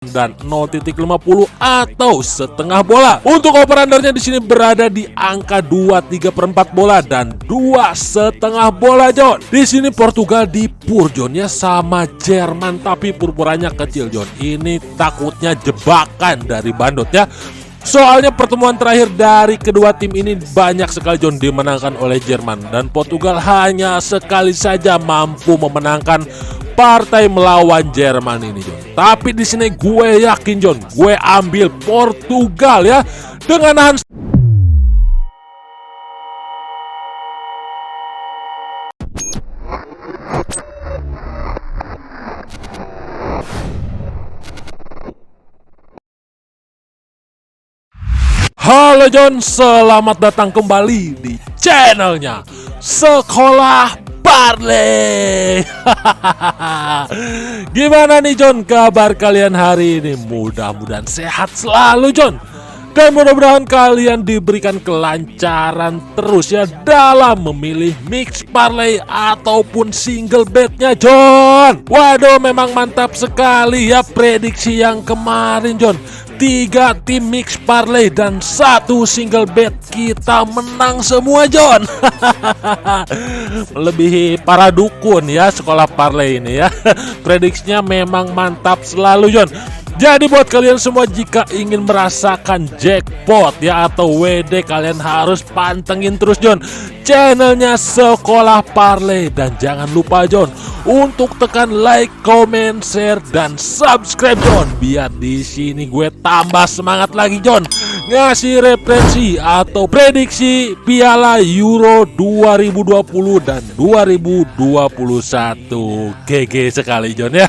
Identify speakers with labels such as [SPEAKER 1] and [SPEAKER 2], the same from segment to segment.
[SPEAKER 1] dan 0,50 atau setengah bola. Untuk over undernya di sini berada di angka 2,3/4 bola dan 2,5 bola, John. Di sini Portugal dipur, John, ya, sama Jerman, tapi purpurannya kecil, John. Ini takutnya jebakan dari Bandot, ya. Soalnya pertemuan terakhir dari kedua tim ini banyak sekali, John, dimenangkan oleh Jerman, dan Portugal hanya sekali saja mampu memenangkan partai melawan Jerman ini, John. Tapi di sini gue yakin, John, gue ambil Portugal, ya, dengan nahan. Halo, John, selamat datang kembali di channelnya Sekolah Parley. Gimana nih, John, kabar kalian hari ini? Mudah-mudahan sehat selalu, John. Dan mudah-mudahan kalian diberikan kelancaran terus, ya, dalam memilih mix parlay ataupun single betnya, John. Waduh, memang mantap sekali, ya, prediksi yang kemarin, John. 3 tim mix parlay dan 1 single bet kita menang semua, John. Melebihi para dukun, ya, sekolah parlay ini, ya. Prediksinya memang mantap selalu, John. Jadi buat kalian semua, jika ingin merasakan jackpot, ya, atau WD, kalian harus pantengin terus, John, channelnya Sekolah Parley. Dan jangan lupa, John, untuk tekan like, comment, share, dan subscribe, John, biar di sini gue tambah semangat lagi, John, ngasih referensi atau prediksi Piala Euro 2020 dan 2021. GG sekali, John, ya.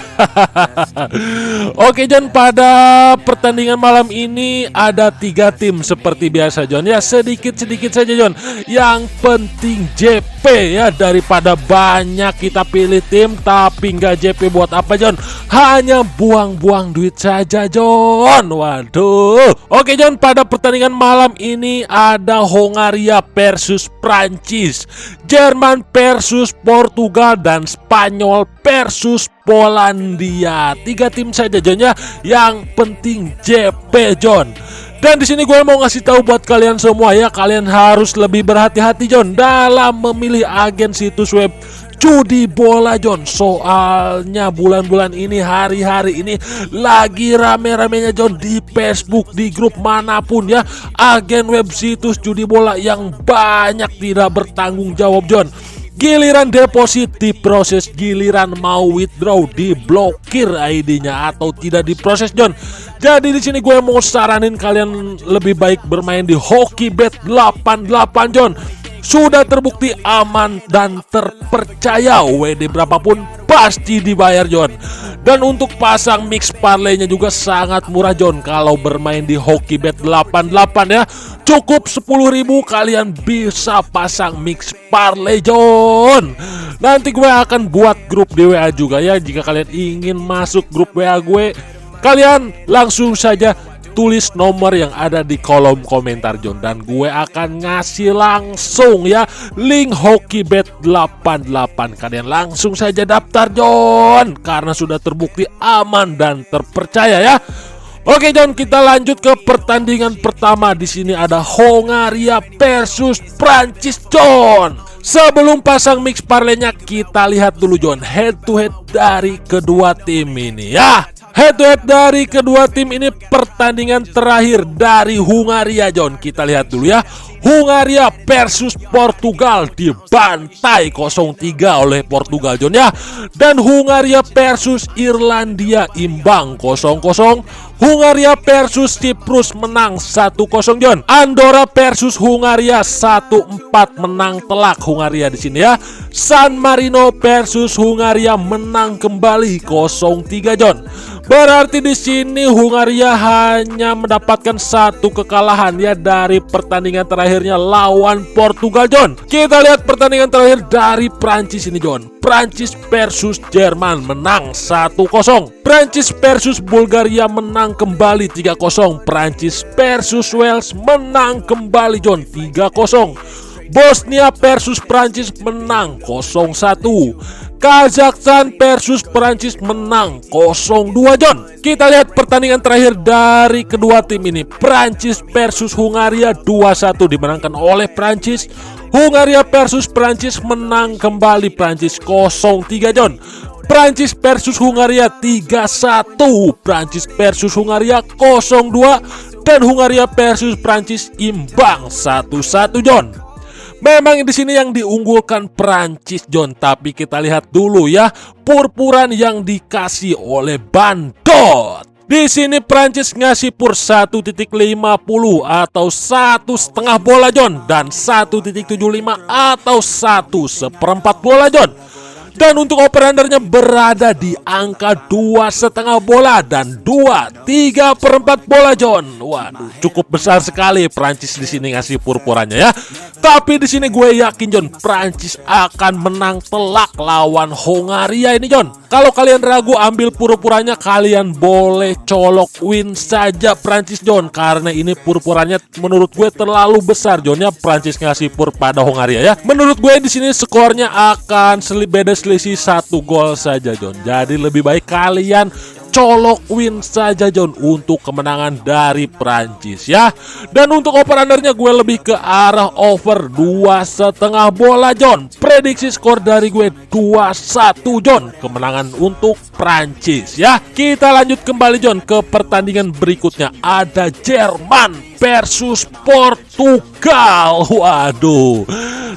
[SPEAKER 1] Oke, John, pada pertandingan malam ini ada 3 tim seperti biasa, John, ya. Sedikit-sedikit saja, John. Yang penting JP, ya, daripada banyak kita pilih tim tapi nggak JP, buat apa, John? Hanya buang-buang duit saja, John. Waduh. Oke, John, pada pertandingan malam ini ada Hongaria versus Prancis, Jerman versus Portugal, dan Spanyol versus Polandia. 3 tim saja, John, ya. Yang penting JP, John. Dan di sini gue mau ngasih tahu buat kalian semua, ya, kalian harus lebih berhati-hati, John, dalam memilih agen situs web judi bola, John. Soalnya bulan-bulan ini, hari-hari ini lagi rame-ramenya, John, di Facebook, di grup manapun, ya, agen web situs judi bola yang banyak tidak bertanggung jawab, John. Giliran deposit diproses, giliran mau withdraw diblokir ID-nya atau tidak diproses, John. Jadi di sini gue mau saranin kalian lebih baik bermain di HokiBet88, John. Sudah terbukti aman dan terpercaya, WD berapapun pasti dibayar, John. Dan untuk pasang mix parlaynya juga sangat murah, John. Kalau bermain di HokiBet88, ya, cukup 10.000 kalian bisa pasang mix parlay, John. Nanti gue akan buat grup di WA juga, ya. Jika kalian ingin masuk grup WA gue, kalian langsung saja tulis nomor yang ada di kolom komentar, John, dan gue akan ngasih langsung, ya, link HokiBet88. Kalian langsung saja daftar, John, karena sudah terbukti aman dan terpercaya, ya. Oke, John, kita lanjut ke pertandingan pertama. Di sini ada Hongaria versus Prancis, John. Sebelum pasang mix parlaynya, kita lihat dulu, John, head to head dari kedua tim ini, ya. Head to head dari kedua tim ini pertandingan terakhir dari Hongaria, John. Kita lihat dulu, ya. Hongaria versus Portugal dibantai 0-3 oleh Portugal, John, ya. Dan Hongaria versus Irlandia imbang 0-0. Hongaria versus Siprus menang 1-0, John. Andorra versus Hongaria 1-4 menang telak Hongaria di sini, ya. San Marino versus Hongaria menang kembali 0-3, John. Berarti di sini Hongaria hanya mendapatkan 1 kekalahan, ya, dari pertandingan terakhirnya lawan Portugal, John. Kita lihat pertandingan terakhir dari Prancis ini, John. Prancis versus Jerman menang 1-0. Prancis versus Bulgaria menang kembali 3-0. Prancis versus Wales menang kembali, John, 3-0. Bosnia versus Prancis menang 0-1. Kazakhstan versus Prancis menang 0-2 John. Kita lihat pertandingan terakhir dari kedua tim ini. Prancis versus Hungaria 2-1 dimenangkan oleh Prancis. Hungaria versus Prancis menang kembali Prancis 0-3 John. Prancis versus Hungaria 3-1. Prancis versus Hungaria 0-2 dan Hungaria versus Prancis imbang 1-1 John. Memang di sini yang diunggulkan Prancis John, tapi kita lihat dulu ya purpuran yang dikasih oleh Bandot. Di sini Prancis ngasih pur 1.50 atau 1,5 bola John dan 1.75 atau 1/4 bola John. Dan untuk over-undernya berada di angka 2,5 bola dan 2/3/4 bola John. Waduh, cukup besar sekali Prancis di sini ngasih purpurannya ya. Tapi di sini gue yakin John, Prancis akan menang telak lawan Hungaria ini John. Kalau kalian ragu ambil purpurannya, kalian boleh colok win saja Prancis John, karena ini purpurannya menurut gue terlalu besar John ya. Prancis ngasih pur pada Hungaria ya. Menurut gue di sini skornya akan beda selisih 1 gol saja John. Jadi lebih baik kalian colok win saja John untuk kemenangan dari Prancis ya. Dan untuk over-undernya gue lebih ke arah over 2,5 bola John. Prediksi skor dari gue 2-1 John, kemenangan untuk Prancis ya. Kita lanjut kembali John ke pertandingan berikutnya. Ada Jerman versus Portugal. Waduh,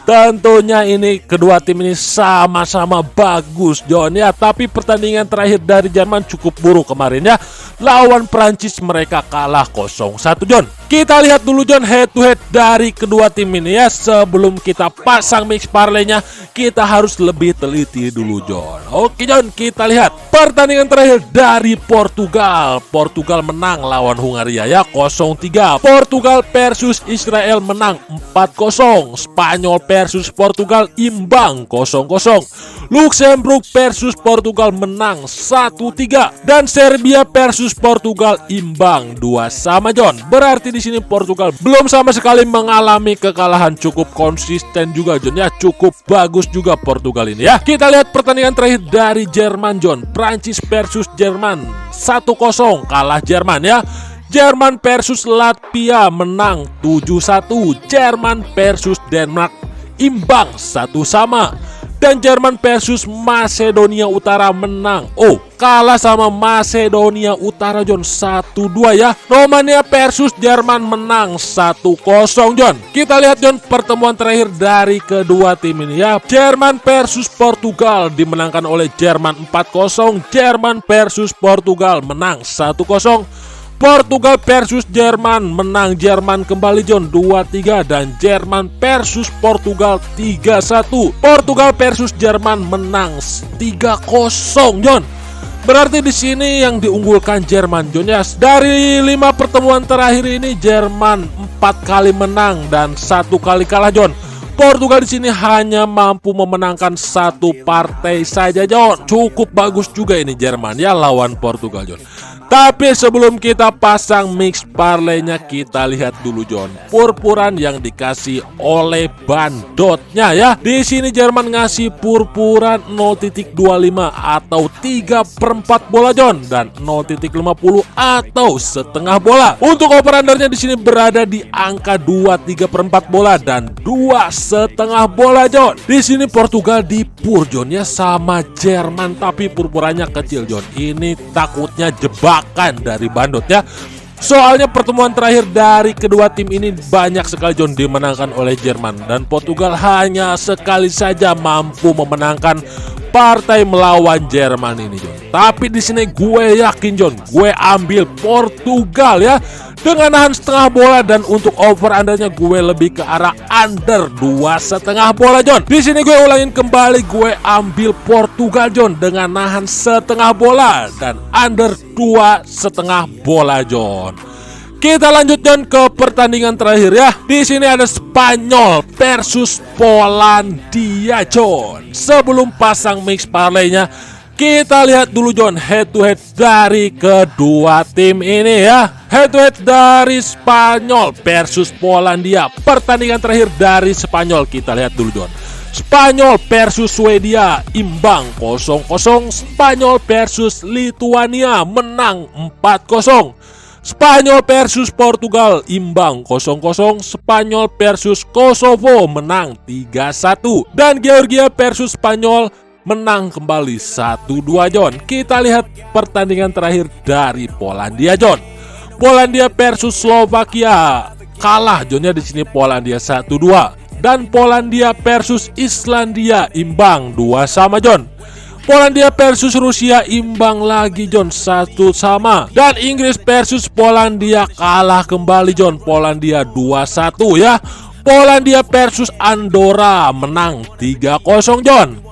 [SPEAKER 1] tentunya ini kedua tim ini sama-sama bagus John ya. Tapi pertandingan terakhir dari Jerman cukup buruk kemarin ya. Lawan Prancis mereka kalah 0-1 John. Kita lihat dulu John head to head dari kedua tim ini ya. Sebelum kita pasang mix parlaynya, kita harus lebih teliti dulu John. Oke John, kita lihat pertandingan terakhir dari Portugal. Portugal menang lawan Hungaria ya 0-3. Portugal versus Israel menang 4-0. Spanyol versus Portugal imbang 0-0. Luxembourg versus Portugal menang 1-3 dan Serbia versus Portugal imbang 2-2 John. Berarti di sini Portugal belum sama sekali mengalami kekalahan, cukup konsisten juga John ya, cukup bagus juga Portugal ini ya. Kita lihat pertandingan terakhir dari Jerman John. Prancis versus Jerman 1-0 kalah Jerman ya. Jerman versus Latvia menang 7-1. Jerman versus Denmark imbang 1-1. Dan Jerman versus Macedonia Utara menang. Oh, kalah sama Macedonia Utara John 1-2 ya. Romania versus Jerman menang 1-0 John. Kita lihat John pertemuan terakhir dari kedua tim ini ya. Jerman versus Portugal dimenangkan oleh Jerman 4-0. Jerman versus Portugal menang 1-0. Portugal versus Jerman menang Jerman kembali John 2-3 dan Jerman versus Portugal 3-1. Portugal versus Jerman menang 3-0 John. Berarti di sini yang diunggulkan Jerman John ya. Dari 5 pertemuan terakhir ini Jerman 4 kali menang dan 1 kali kalah John. Portugal di sini hanya mampu memenangkan 1 partai saja John. Cukup bagus juga ini Jerman ya lawan Portugal John. Tapi sebelum kita pasang mix parlaynya, kita lihat dulu John purpuran yang dikasih oleh Bandotnya ya. Di sini Jerman ngasih purpuran 0.25 atau 3/4 bola John dan 0.50 atau setengah bola. Untuk over-undernya di sini berada di angka 2/3/4 bola dan 2,5 bola John. Di sini Portugal dipur John ya sama Jerman, tapi purpurannya kecil John. Ini takutnya jebakan dari Bandot ya. Soalnya pertemuan terakhir dari kedua tim ini banyak sekali John dimenangkan oleh Jerman dan Portugal hanya sekali saja mampu memenangkan partai melawan Jerman ini John. Tapi di sini gue yakin John, gue ambil Portugal ya dengan nahan setengah bola dan untuk over undernya gue lebih ke arah under 2,5 bola John. Di sini gue ulangin kembali, gue ambil Portugal John dengan nahan setengah bola dan under 2,5 bola John. Kita lanjut John ke pertandingan terakhir ya. Di sini ada Spanyol versus Polandia John. Sebelum pasang mix parlaynya, kita lihat dulu John head to head dari kedua tim ini ya. Head to head dari Spanyol versus Polandia. Pertandingan terakhir dari Spanyol kita lihat dulu John. Spanyol versus Swedia imbang 0-0. Spanyol versus Lituania menang 4-0. Spanyol versus Portugal imbang 0-0. Spanyol versus Kosovo menang 3-1. Dan Georgia versus Spanyol menang kembali 1-2 John. Kita lihat pertandingan terakhir dari Polandia John. Polandia versus Slovakia kalah John ya, di sini Polandia 1-2. Dan Polandia versus Islandia imbang 2-2 John. Polandia versus Rusia imbang lagi John 1-1. Dan Inggris versus Polandia kalah kembali John. Polandia 2-1 ya. Polandia versus Andorra menang 3-0 John.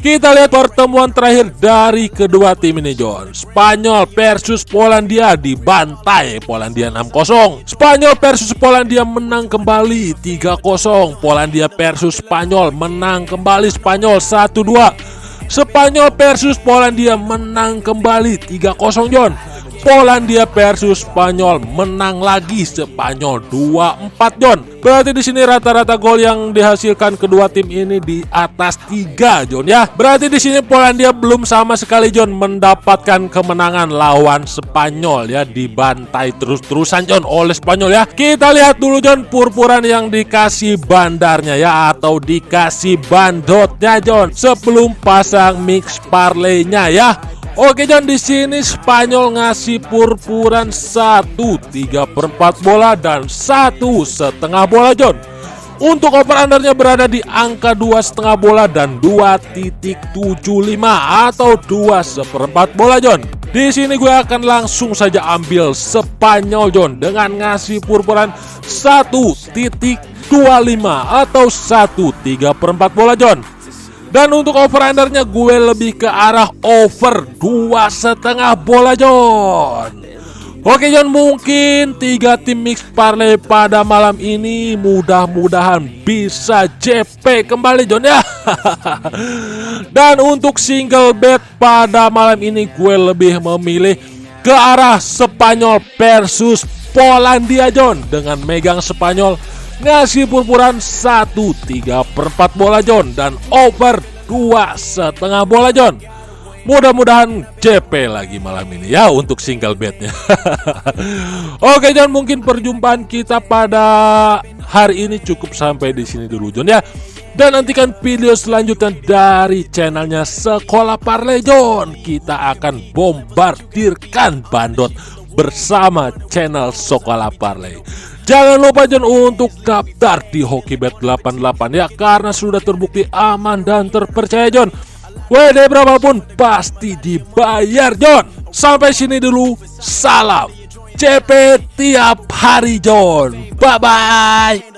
[SPEAKER 1] Kita lihat pertemuan terakhir dari kedua tim ini John. Spanyol versus Polandia dibantai Polandia 6-0. Spanyol versus Polandia menang kembali 3-0. Polandia versus Spanyol menang kembali Spanyol 1-2. Spanyol versus Polandia menang kembali 3-0 John. Polandia versus Spanyol menang lagi Spanyol 2-4 John. Berarti di sini rata-rata gol yang dihasilkan kedua tim ini di atas 3 John ya. Berarti di sini Polandia belum sama sekali John mendapatkan kemenangan lawan Spanyol ya, dibantai terus-terusan John oleh Spanyol ya. Kita lihat dulu John purpuran yang dikasih bandarnya ya, atau dikasih bandotnya John sebelum pasang mix parlaynya ya. Oke John, di sini Spanyol ngasih purpuran 1/3/4 bola dan 1,5 bola John. Untuk over undernya berada di angka 2,5 bola dan 2,75 atau 2/4 bola John. Di sini gue akan langsung saja ambil Spanyol John dengan ngasih purpuran 1,25 atau 1/3/4 bola John. Dan untuk over undernya gue lebih ke arah over 2,5 bola John. Oke John, mungkin 3 tim mix parlay pada malam ini mudah-mudahan bisa JP kembali John ya. Dan untuk single bet pada malam ini gue lebih memilih ke arah Spanyol versus Polandia John, dengan megang Spanyol ngasih purpuran 1/3/4 bola John dan over 2,5 bola John. Mudah-mudahan JP lagi malam ini ya untuk single betnya. Oke John, mungkin perjumpaan kita pada hari ini cukup sampai di sini dulu John ya. Dan nantikan video selanjutnya dari channelnya Sekolah Parlay John. Kita akan bombardirkan bandot bersama channel Sekolah Parlay. Jangan lupa John untuk daftar di Hokibet88 ya, karena sudah terbukti aman dan terpercaya John. WD berapapun pasti dibayar John. Sampai sini dulu, salam CP tiap hari John. Bye bye.